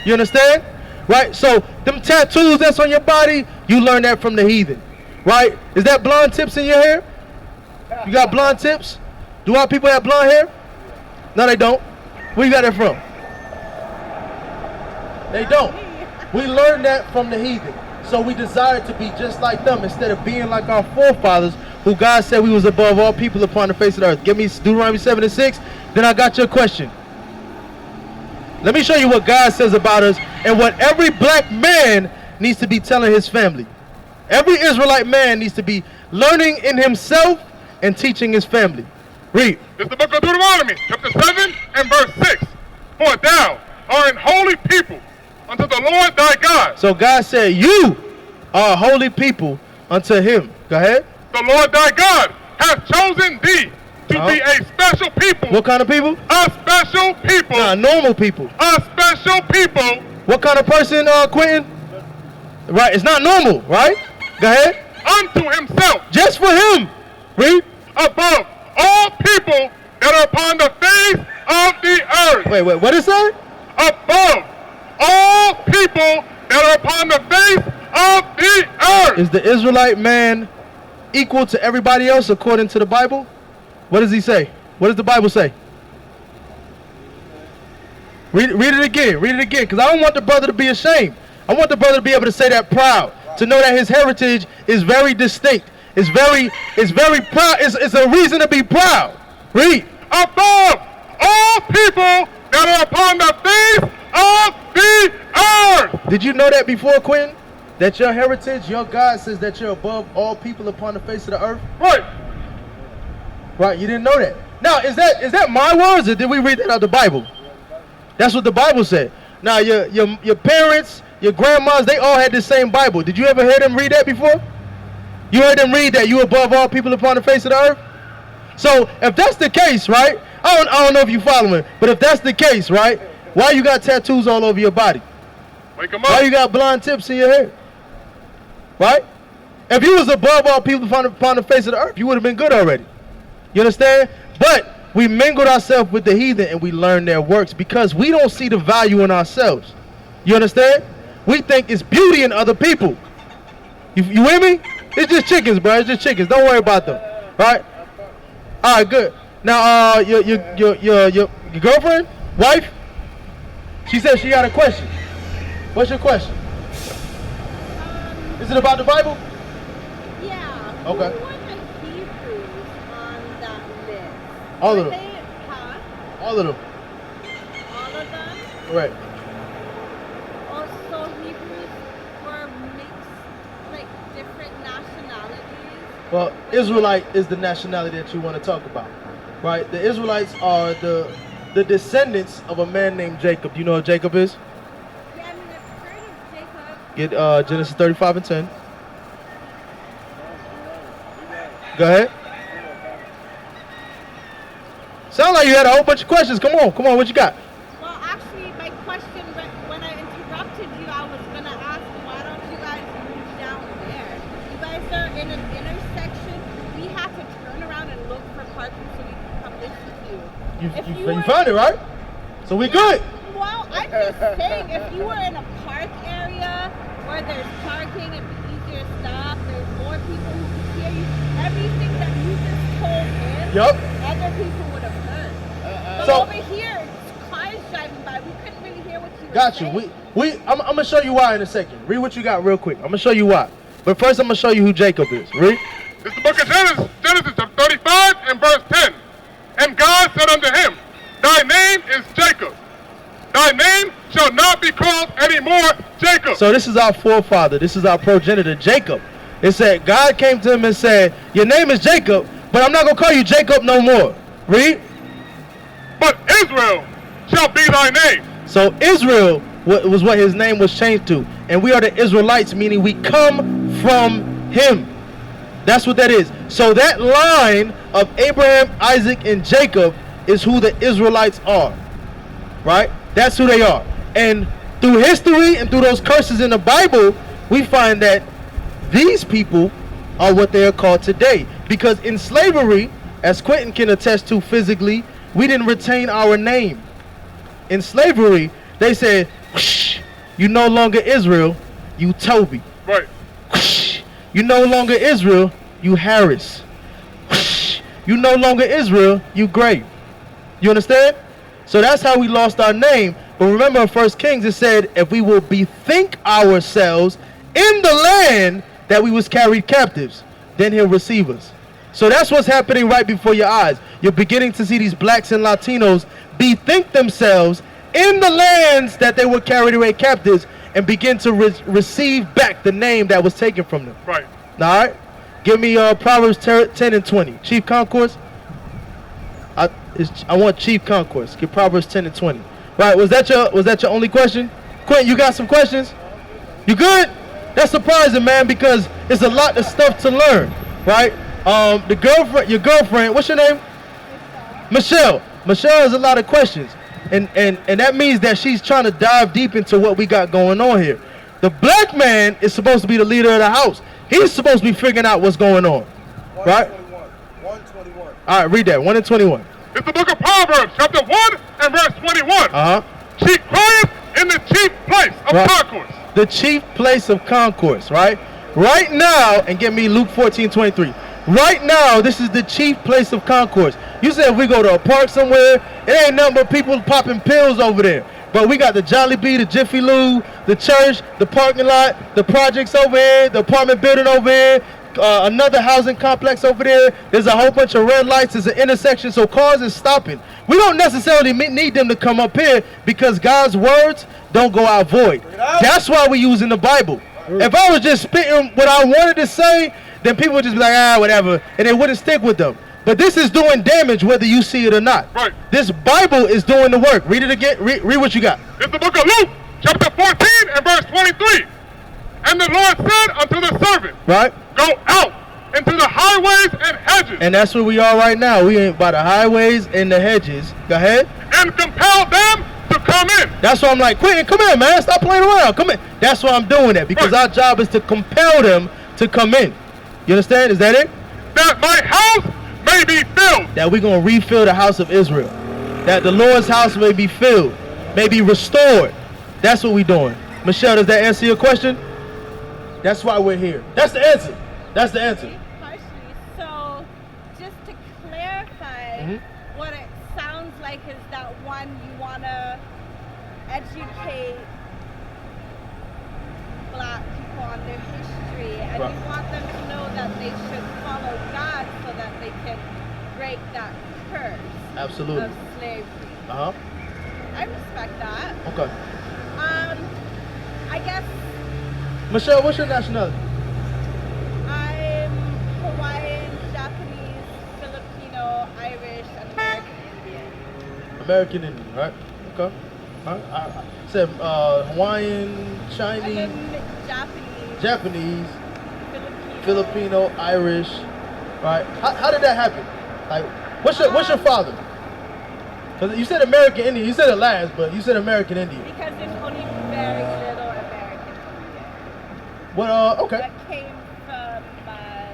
You understand? Right? So them tattoos that's on your body, you learn that from the heathen. Right? Is that blonde tips in your hair? You got blonde tips? Do all people have blonde hair? No, they don't. Where you got that from? They don't. We learned that from the heathen. So we desire to be just like them instead of being like our forefathers, who God said we was above all people upon the face of the earth. Give me Deuteronomy 7:6. Then I got your question. Let me show you what God says about us and what every black man needs to be telling his family. Every Israelite man needs to be learning in himself and teaching his family. Read. It's the book of Deuteronomy, chapter 7 and verse 6. For thou art an holy people unto the Lord thy God. So God said, you are a holy people unto him. Go ahead. The Lord thy God hath chosen thee to be a special people. What kind of people? A special people. Nah, normal people. A special people. What kind of person, Quentin? Right, it's not normal, right? Go ahead. Unto himself. Just for him. Read. Above all people that are upon the face of the earth. Wait, what is that? Above all people that are upon the face of the earth. Is the Israelite man equal to everybody else according to the Bible? What does he say? What does the Bible say? Read it again. Read it again. Because I don't want the brother to be ashamed. I want the brother to be able to say that proud. To know that his heritage is very distinct. It's very proud. It's a reason to be proud. Read. Above all people that are upon the face of the earth. Did you know that before, Quentin? That your heritage, your God says that you're above all people upon the face of the earth? Right. Right, you didn't know that. Now, is that my words, or did we read that out of the Bible? That's what the Bible said. Now, your parents, your grandmas, they all had the same Bible. Did you ever hear them read that before? You heard them read that you above all people upon the face of the earth? So, if that's the case, right? I don't know if you following, but if that's the case, right? Why you got tattoos all over your body? Wake them up. Why you got blonde tips in your hair? Right? If you was above all people upon the face of the earth, you would have been good already. You understand? But we mingled ourselves with the heathen and we learned their works because we don't see the value in ourselves. You understand? We think it's beauty in other people. You with me? It's just chickens, bro. It's just chickens. Don't worry about them. Right? All right, good. Now, your girlfriend, wife, she said she got a question. What's your question? Is it about the Bible? Yeah. Okay. Who were the Hebrews on that list? All of them. Huh? All of them. All of them? Right. Also, Hebrews were mixed, like different nationalities. Well, Israelite is the nationality that you want to talk about, right? The Israelites are the descendants of a man named Jacob. Do you know who Jacob is? Yeah, I mean, I've heard of Jacob. Get Genesis 35 and 10. Go ahead. Sound like you had a whole bunch of questions. Come on, what you got? Well, actually, my question, when I interrupted you, I was going to ask, why don't you guys move down there? You guys are in an intersection. We have to turn around and look for parking so we can come listen to you. You found it, right? So we good. Well, I'm just saying, if you were in a park area where there's parking, it'd be easier to stop, there's more people who can hear you, everything that you just told him, other people would have heard. But So- over here, it's cars driving by, we couldn't really hear what you were Got saying. you. I'm gonna show you why in a second. Read what you got real quick. I'm gonna show you why. But first, I'm gonna show you who Jacob is. Read. It's the book of Genesis 35 and verse 10. And God said unto him, thy name is Jacob. Thy name shall not be called anymore Jacob. So this is our forefather. This is our progenitor, Jacob. It said, God came to him and said, your name is Jacob, but I'm not going to call you Jacob no more. Read. But Israel shall be thy name. So Israel was what his name was changed to. And we are the Israelites, meaning we come from him. That's what that is. So that line of Abraham, Isaac, and Jacob is who the Israelites are. Right? That's who they are. And through history and through those curses in the Bible, we find that these people are what they are called today. Because in slavery, as Quentin can attest to physically, we didn't retain our name. In slavery, they said, whoosh, You no longer Israel, you Toby. Right. You no longer Israel, you Harris. You no longer Israel, you Gray. You understand? So that's how we lost our name. But remember in 1 Kings it said, if we will bethink ourselves in the land that we was carried captives, then he'll receive us. So that's what's happening right before your eyes. You're beginning to see these blacks and Latinos bethink themselves in the lands that they were carried away captives and begin to receive back the name that was taken from them. Right. All right? Give me Proverbs 10 and 20. Chief Concourse. I want Chief Concourse. Get Proverbs 10 and 20. Right, was that your only question? Quentin, you got some questions? You good? That's surprising, man, because it's a lot of stuff to learn, right? Your girlfriend, what's your name? Michelle. Michelle has a lot of questions. And that means that she's trying to dive deep into what we got going on here. The black man is supposed to be the leader of the house. He's supposed to be figuring out what's going on. Right? 121. All right, read that. 1 and 21. It's the book of Proverbs, chapter 1 and verse 21. Uh-huh. She crieth in the chief place of Right. concourse. The chief place of concourse, right? Right now, and get me Luke 14:23. Right now, this is the chief place of concourse. You said if we go to a park somewhere, it ain't nothing but people popping pills over there. But we got the Jollibee, the Jiffy Lube, the church, the parking lot, the projects over here, the apartment building over here, another housing complex over there. There's a whole bunch of red lights. There's an intersection, so cars is stopping. We don't necessarily need them to come up here because God's words don't go out void. That's why we're using the Bible. If I was just spitting what I wanted to say, then people would just be like, whatever, and it wouldn't stick with them. But this is doing damage whether you see it or not. Right. This Bible is doing the work. Read it again. Read what you got. It's the book of Luke, chapter 14 and verse 23. And the Lord said unto the servant, Right? go out into the highways and hedges, And that's where we are right now. We ain't by the highways and the hedges. Go ahead. and compel them to come in. That's why I'm like, Quentin, come in, man. Stop playing around. Come in. That's why I'm doing that, because our job is to compel them to come in. You understand? Is that it? That my house may be filled. That we're going to refill the house of Israel. That the Lord's house may be filled, may be restored. That's what we're doing. Michelle, does that answer your question? That's why we're here. That's the answer. That's the answer. Partially. So, just to clarify, what it sounds like is that one, you want to educate black people on their history, and Right. you want them to know that they should follow God so that they can break that curse Absolutely. of slavery. Uh-huh. I respect that. Okay. I guess Michelle, what's your nationality? I'm Hawaiian, Japanese, Filipino, Irish, and American Indian. American Indian, right? Okay. All right. I said Hawaiian, And Chinese, then Japanese, Japanese, Filipino. Filipino, Irish, right? How did that happen? Like, what's your father? Because you said American Indian. You said it last, but you said American Indian. Because there's only very little American Indian. What? Okay. That came from my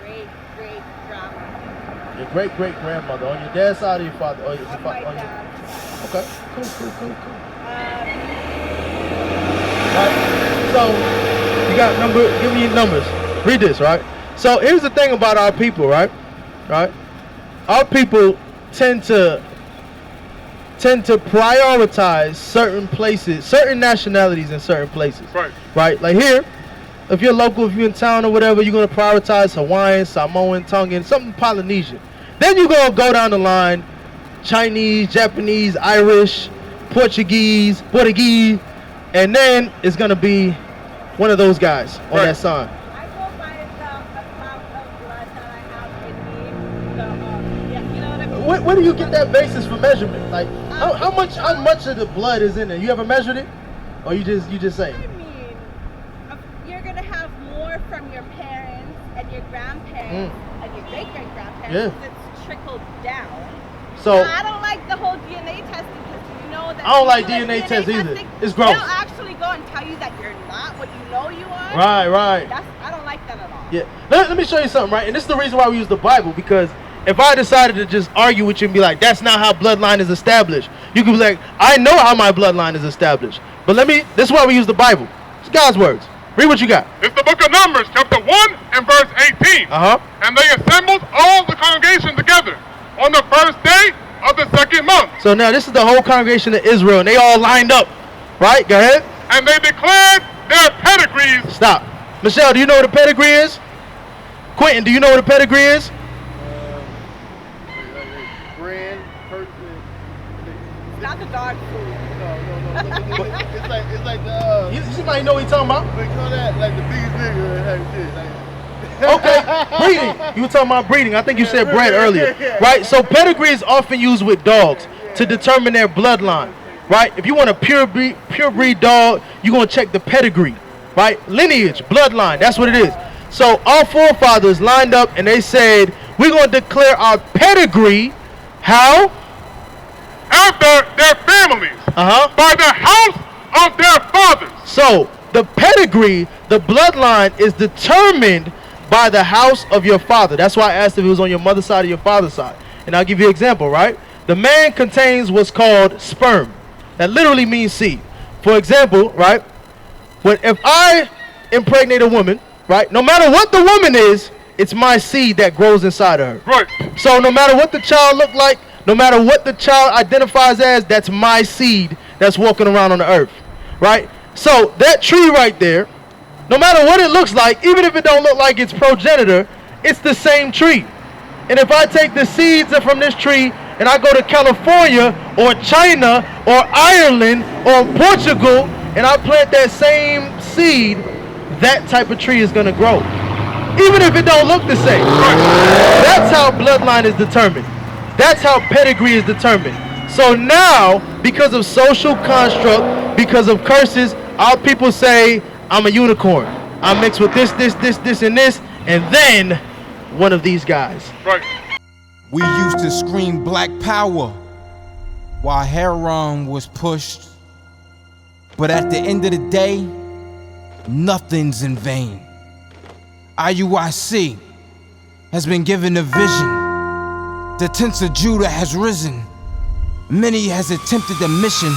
great-great-grandmother. Your great-great-grandmother on your dad's side or your father? Or your On my dad's side. Okay. Cool. Right. So you got give me your numbers. Read this, right? So here's the thing about our people, right? Right? Our people tend to prioritize certain places, certain nationalities in certain places. Right. Right? Like here, if you're local, if you're in town or whatever, you're gonna prioritize Hawaiian, Samoan, Tongan, something Polynesian. Then you're gonna go down the line, Chinese, Japanese, Irish, Portuguese, and then it's gonna be one of those guys on Right. that sign. I go by the amount of blood that I have in me. You know what I mean? Where do you get that basis for measurement? Like how much of the blood is in there? You ever measured it, or you just say? I mean, you're gonna have more from your parents and your grandparents and your great-great-grandparents. Yeah. 'Cause it's trickled down. So Now, I don't like the whole DNA testing because you know that. I don't if like you do a DNA tests either. testing, It's gross. They'll actually go and tell you that you're not what you know you are. right. I don't like that at all. Yeah. Let me show you something, right? And this is the reason why we use the Bible, because if I decided to just argue with you and be like, that's not how bloodline is established, you could be like, I know how my bloodline is established. But this is why we use the Bible. It's God's words. Read what you got. It's the book of Numbers, chapter 1 and verse 18. And they assembled all the congregation together on the first day of the second month. So now this is the whole congregation of Israel, and they all lined up, right? Go ahead. And they declared their pedigrees. Stop. Michelle, do you know what a pedigree is? Quentin, do you know what a pedigree is? Brand, person. Not the dog food. No. It's like the. You somebody know what he's talking about? They call that like the biggest nigga and shit. Like. Okay, breeding. You were talking about breeding. I think you said bread earlier, right? So pedigree is often used with dogs to determine their bloodline, right? If you want a pure breed dog, you're gonna check the pedigree, right? Lineage, bloodline, that's what it is. So our forefathers lined up and they said, we're gonna declare our pedigree. How? After their families. By the house of their fathers. So the pedigree, the bloodline, is determined by the house of your father. That's why I asked if it was on your mother's side or your father's side. And I'll give you an example, right? The man contains what's called sperm. That literally means seed. For example, right? If I impregnate a woman, right? No matter what the woman is, it's my seed that grows inside of her. Right. So no matter what the child look like, no matter what the child identifies as, that's my seed that's walking around on the earth, right? So that tree right there, no matter what it looks like, even if it don't look like its progenitor, it's the same tree. And if I take the seeds from this tree and I go to California or China or Ireland or Portugal and I plant that same seed, that type of tree is gonna grow. Even if it don't look the same. That's how bloodline is determined. That's how pedigree is determined. So now, because of social construct, because of curses, our people say, I'm a unicorn. I'm mixed with this, and this, and then one of these guys. Right. We used to scream black power while heroin was pushed. But at the end of the day, nothing's in vain. IUIC has been given a vision. The tents of Judah has risen. Many has attempted the mission.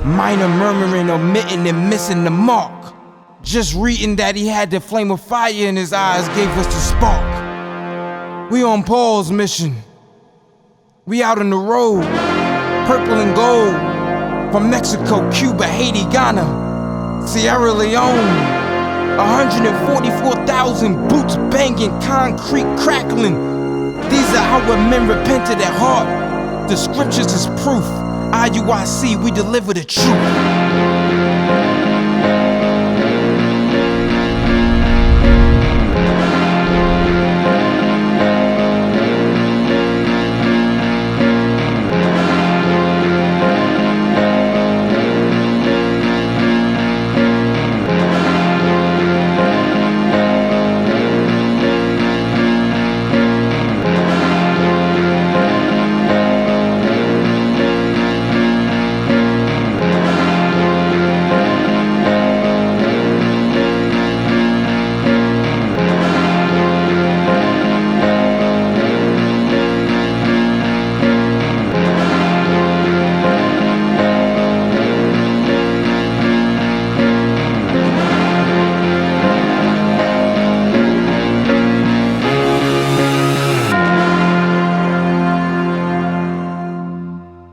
Minor murmuring, omitting, and missing the mark. Just reading that he had the flame of fire in his eyes gave us the spark. We on Paul's mission. We out on the road, purple and gold. From Mexico, Cuba, Haiti, Ghana, Sierra Leone. 144,000 boots banging, concrete crackling. These are how men repented at heart. The scriptures is proof. IUIC, we deliver the truth.